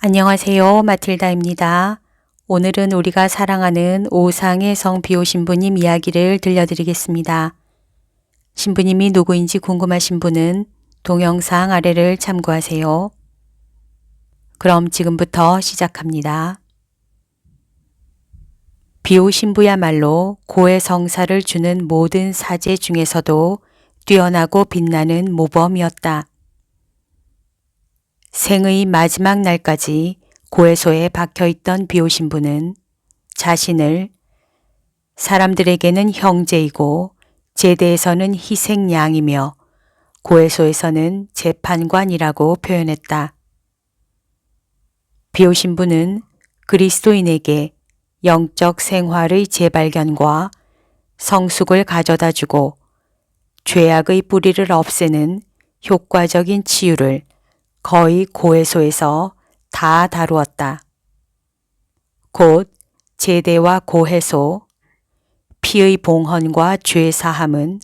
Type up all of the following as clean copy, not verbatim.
안녕하세요. 마틸다입니다. 오늘은 우리가 사랑하는 오상의 성 비오 신부님 이야기를 들려드리겠습니다. 신부님이 누구인지 궁금하신 분은 동영상 아래를 참고하세요. 그럼 지금부터 시작합니다. 비오 신부야말로 고해 성사를 주는 모든 사제 중에서도 뛰어나고 빛나는 모범이었다. 생의 마지막 날까지 고해소에 박혀있던 비오 신부는 자신을 사람들에게는 형제이고 제대에서는 희생양이며 고해소에서는 재판관이라고 표현했다. 비오 신부는 그리스도인에게 영적 생활의 재발견과 성숙을 가져다주고 죄악의 뿌리를 없애는 효과적인 치유를 거의 고해소에서 다 다루었다. 곧 제대와 고해소, 피의 봉헌과 죄 사함은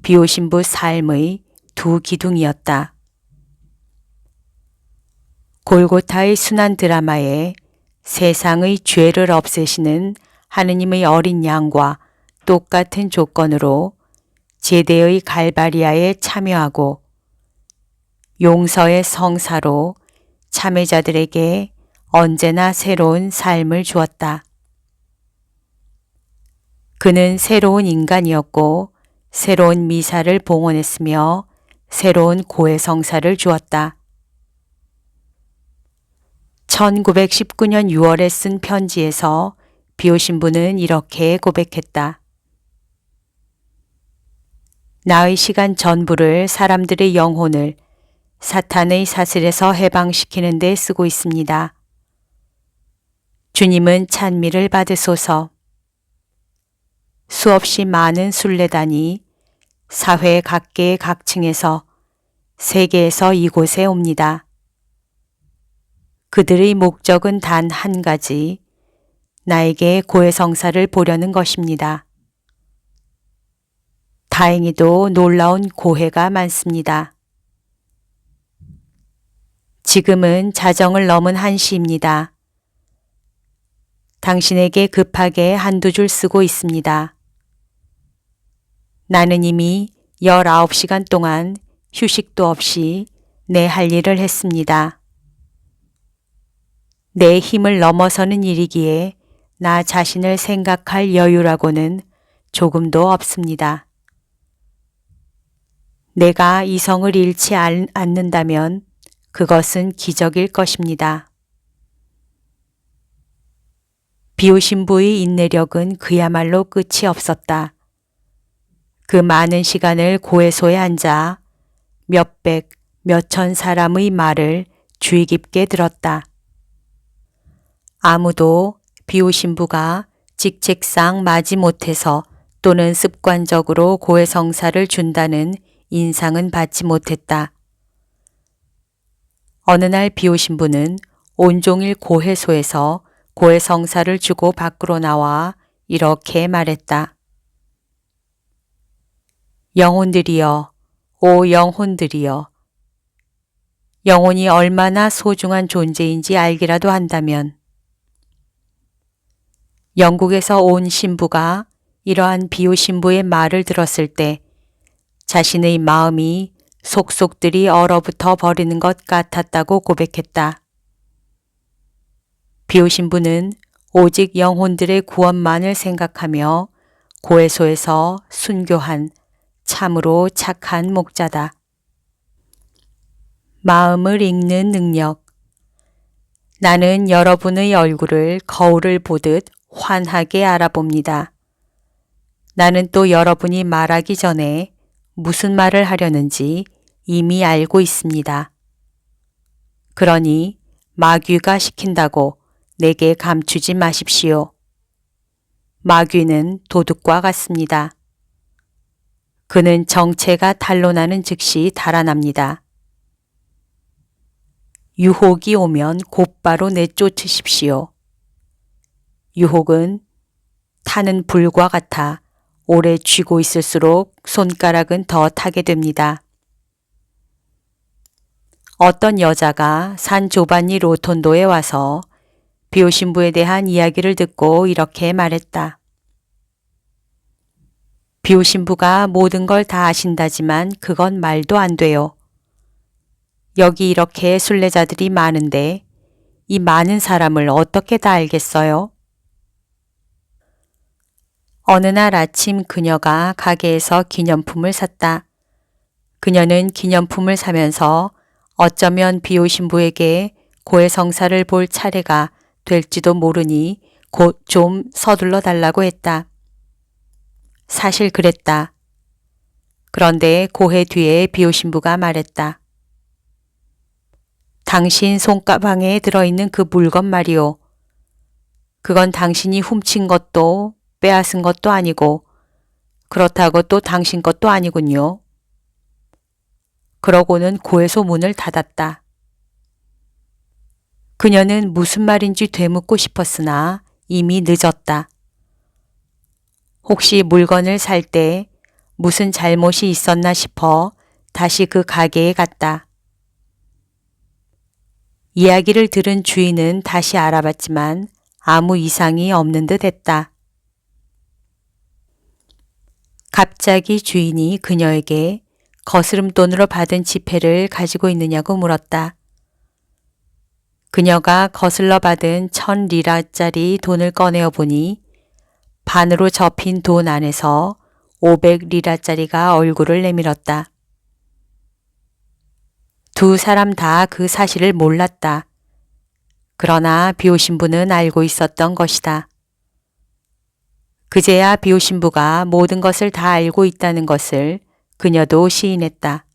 비오 신부 삶의 두 기둥이었다. 골고타의 순환 드라마에 세상의 죄를 없애시는 하느님의 어린 양과 똑같은 조건으로 제대의 갈바리아에 참여하고 용서의 성사로 참여자들에게 언제나 새로운 삶을 주었다. 그는 새로운 인간이었고 새로운 미사를 봉헌했으며 새로운 고해 성사를 주었다. 1919년 6월에 쓴 편지에서 비오 신부는 이렇게 고백했다. 나의 시간 전부를 사람들의 영혼을 사탄의 사슬에서 해방시키는 데 쓰고 있습니다. 주님은 찬미를 받으소서. 수없이 많은 순례단이 사회 각계의 각층에서 세계에서 이곳에 옵니다. 그들의 목적은 단 한 가지, 나에게 고해 성사를 보려는 것입니다. 다행히도 놀라운 고해가 많습니다. 지금은 자정을 넘은 1시입니다. 당신에게 급하게 한두 줄 쓰고 있습니다. 나는 이미 19시간 동안 휴식도 없이 내 할 일을 했습니다. 내 힘을 넘어서는 일이기에 나 자신을 생각할 여유라고는 조금도 없습니다. 내가 이성을 잃지 않는다면 그것은 기적일 것입니다. 비오 신부의 인내력은 그야말로 끝이 없었다. 그 많은 시간을 고해소에 앉아 몇백, 몇천 사람의 말을 주의 깊게 들었다. 아무도 비오 신부가 직책상 마지못해서 또는 습관적으로 고해 성사를 준다는 인상은 받지 못했다. 어느 날 비오 신부는 온종일 고해소에서 고해 성사를 주고 밖으로 나와 이렇게 말했다. 영혼들이여, 오 영혼들이여, 영혼이 얼마나 소중한 존재인지 알기라도 한다면 영국에서 온 신부가 이러한 비오 신부의 말을 들었을 때 자신의 마음이 속속들이 얼어붙어 버리는 것 같았다고 고백했다. 비오 신부는 오직 영혼들의 구원만을 생각하며 고해소에서 순교한 참으로 착한 목자다. 마음을 읽는 능력. 나는 여러분의 얼굴을 거울을 보듯 환하게 알아봅니다. 나는 또 여러분이 말하기 전에 무슨 말을 하려는지 이미 알고 있습니다. 그러니 마귀가 시킨다고 내게 감추지 마십시오. 마귀는 도둑과 같습니다. 그는 정체가 탄로나는 즉시 달아납니다. 유혹이 오면 곧바로 내쫓으십시오. 유혹은 타는 불과 같아 오래 쥐고 있을수록 손가락은 더 타게 됩니다. 어떤 여자가 산 조반니 로톤도에 와서 비오 신부에 대한 이야기를 듣고 이렇게 말했다. 비오 신부가 모든 걸 다 아신다지만 그건 말도 안 돼요. 여기 이렇게 순례자들이 많은데 이 많은 사람을 어떻게 다 알겠어요? 어느 날 아침 그녀가 가게에서 기념품을 샀다. 그녀는 기념품을 사면서 어쩌면 비오 신부에게 고해성사를 볼 차례가 될지도 모르니 곧 좀 서둘러 달라고 했다. 사실 그랬다. 그런데 고해 뒤에 비오 신부가 말했다. 당신 손가방에 들어있는 그 물건 말이오. 그건 당신이 훔친 것도 빼앗은 것도 아니고 그렇다고 또 당신 것도 아니군요. 그러고는 고해소 문을 닫았다. 그녀는 무슨 말인지 되묻고 싶었으나 이미 늦었다. 혹시 물건을 살 때 무슨 잘못이 있었나 싶어 다시 그 가게에 갔다. 이야기를 들은 주인은 다시 알아봤지만 아무 이상이 없는 듯 했다. 갑자기 주인이 그녀에게 거스름돈으로 받은 지폐를 가지고 있느냐고 물었다. 그녀가 거슬러 받은 1000리라짜리 돈을 꺼내어 보니 반으로 접힌 돈 안에서 500리라짜리가 얼굴을 내밀었다. 두 사람 다 그 사실을 몰랐다. 그러나 비오 신부는 알고 있었던 것이다. 그제야 비오 신부가 모든 것을 다 알고 있다는 것을 그녀도 시인했다.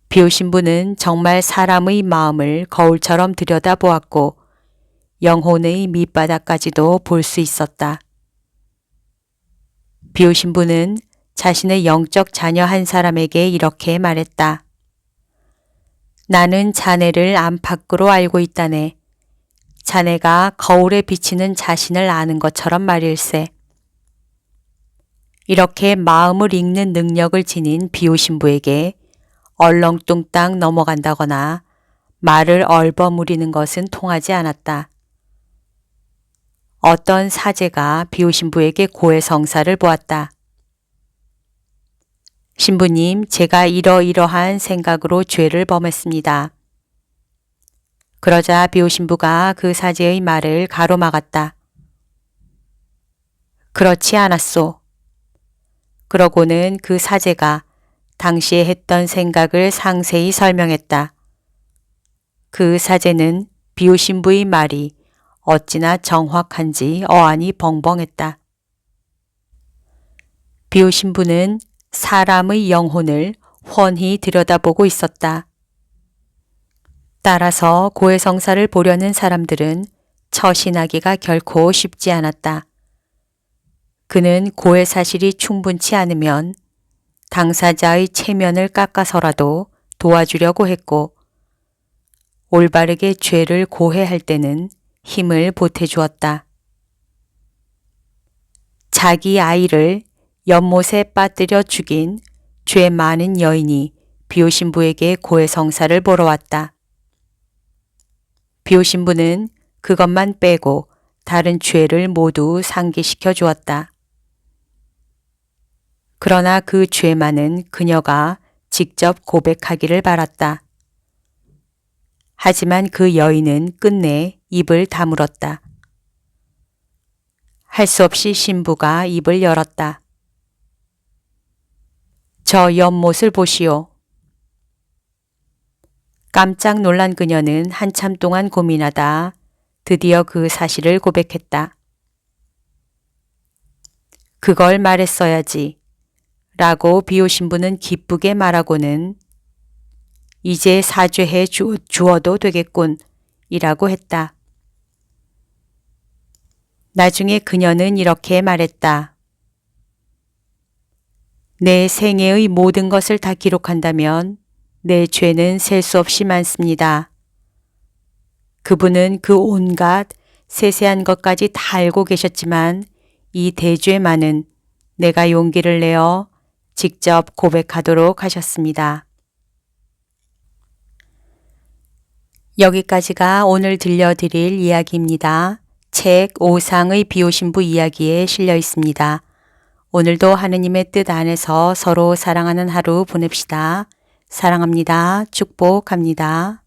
비오 신부는 정말 사람의 마음을 거울처럼 들여다보았고 영혼의 밑바닥까지도 볼 수 있었다. 비오 신부는 자신의 영적 자녀 한 사람에게 이렇게 말했다. 나는 자네를 안팎으로 알고 있다네. 자네가 거울에 비치는 자신을 아는 것처럼 말일세. 이렇게 마음을 읽는 능력을 지닌 비오 신부에게 얼렁뚱땅 넘어간다거나 말을 얼버무리는 것은 통하지 않았다. 어떤 사제가 비오 신부에게 고해성사를 보았다. 신부님, 제가 이러이러한 생각으로 죄를 범했습니다. 그러자 비오 신부가 그 사제의 말을 가로막았다. 그렇지 않았소. 그러고는 그 사제가 당시에 했던 생각을 상세히 설명했다. 그 사제는 비오 신부의 말이 어찌나 정확한지 어안이 벙벙했다. 비오 신부는 사람의 영혼을 훤히 들여다보고 있었다. 따라서 고해성사를 보려는 사람들은 처신하기가 결코 쉽지 않았다. 그는 고해 사실이 충분치 않으면 당사자의 체면을 깎아서라도 도와주려고 했고 올바르게 죄를 고해할 때는 힘을 보태주었다. 자기 아이를 연못에 빠뜨려 죽인 죄 많은 여인이 비오 신부에게 고해성사를 보러 왔다. 비오 신부는 그것만 빼고 다른 죄를 모두 상기시켜 주었다. 그러나 그 죄만은 그녀가 직접 고백하기를 바랐다. 하지만 그 여인은 끝내 입을 다물었다. 할 수 없이 신부가 입을 열었다. 저 연못을 보시오. 깜짝 놀란 그녀는 한참 동안 고민하다 드디어 그 사실을 고백했다. 그걸 말했어야지 라고 비오 신부는 기쁘게 말하고는 이제 사죄해 주어도 되겠군 이라고 했다. 나중에 그녀는 이렇게 말했다. 내 생애의 모든 것을 다 기록한다면 내 죄는 셀 수 없이 많습니다. 그분은 그 온갖 세세한 것까지 다 알고 계셨지만 이 대죄만은 내가 용기를 내어 직접 고백하도록 하셨습니다. 여기까지가 오늘 들려드릴 이야기입니다. 책 오상의 비오신부 이야기에 실려 있습니다. 오늘도 하느님의 뜻 안에서 서로 사랑하는 하루 보냅시다. 사랑합니다. 축복합니다.